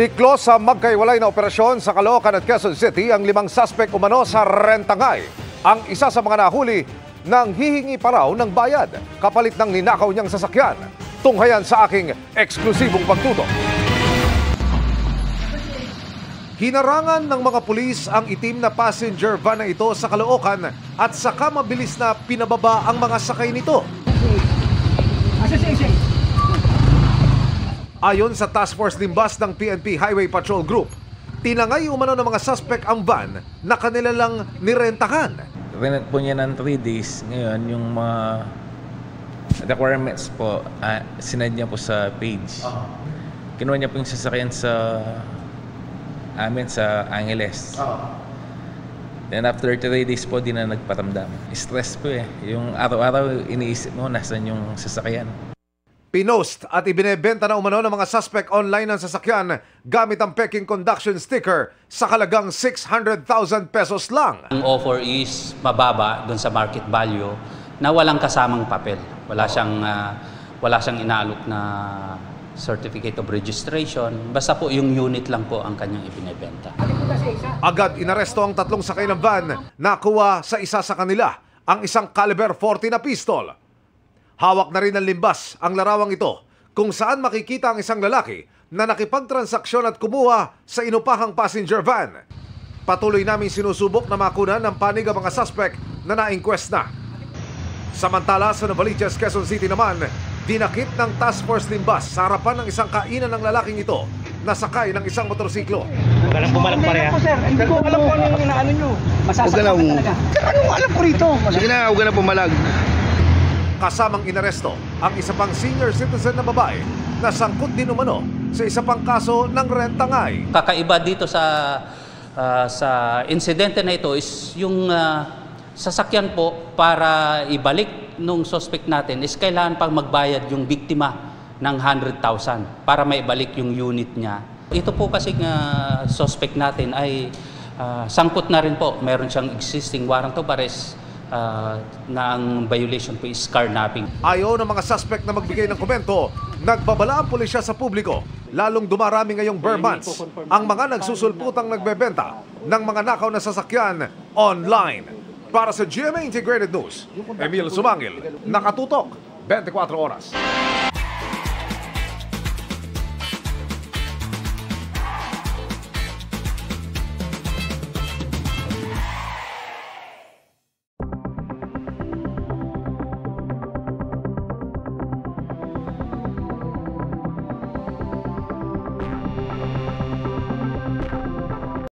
Tiklo sa magkaiwalay na operasyon sa Caloocan at Quezon City ang 5 suspect umano sa rentangay. Ang isa sa mga nahuli nang hihingi pa raw ng bayad kapalit ng ninakaw niyang sasakyan. Tunghayan sa aking eksklusibong pagtutok. Hinarangan ng mga pulis ang itim na passenger van na ito sa Caloocan at saka mabilis na pinababa ang mga sakay nito. Ayon sa Task Force Limbas ng PNP Highway Patrol Group, tinangay umano ng mga suspect ang van na kanila lang nirentahan. Rent po niya ng 3 days. Ngayon, yung mga requirements po, sinad niya po sa page. Kinuha niya po yung sasakyan sa amin sa Angeles. Then after 3 days po, di na nagparamdam. Stress po eh. Yung araw-araw iniisip mo, nasan yung sasakyan. Pinost at ibinebenta na umano ng mga suspect online ng sasakyan gamit ang peking conduction sticker sa halagang 600,000 pesos lang. Ang offer is mababa doon sa market value na walang kasamang papel. Wala siyang inaalok na certificate of registration. Basta po yung unit lang po ang kanyang ibinebenta. Agad inaresto ang 3 sakay ng van, nakuha sa isa sa kanila ang isang caliber 40 na pistol. Hawak na rin ng limbas ang larawang ito kung saan makikita ang isang lalaki na nakipagtransaksyon at kumuha sa inupahang passenger van. Patuloy namin sinusubok na makunan ng panig ang mga suspect na na-inquest na. Samantala sa Novaliches, Quezon City naman, dinakip ng Task Force Limbas sa harapan ng isang kainan ng lalaking ito na sakay ng isang motorsiklo. Huwag lang pumalag pa rin. Hindi ko alam kung ano yung inaano nyo. Masasaktan ka talaga. Anong alam ko rito? Sige na, huwag na pumalag. Kasamang inaresto ang isa pang senior citizen na babae na sangkot din umano sa isa pang kaso ng rentangay. Kakaiba dito sa insidente na ito is yung sasakyan po para ibalik nung suspect natin is kailangan pang magbayad yung biktima ng 100,000 para maibalik yung unit niya. Ito po kasi suspect natin ay sangkot na rin po. Meron siyang existing warrant of arrest na ang violation po is carnapping. Ayaw ng mga suspect na magbigay ng komento, nagbabala ang pulisya sa publiko. Lalong dumarami ngayong bare months ang mga nagsusulputang nagbebenta ng mga nakaw na sasakyan online. Para sa GMA Integrated News, Emil Sumangil, nakatutok 24 oras.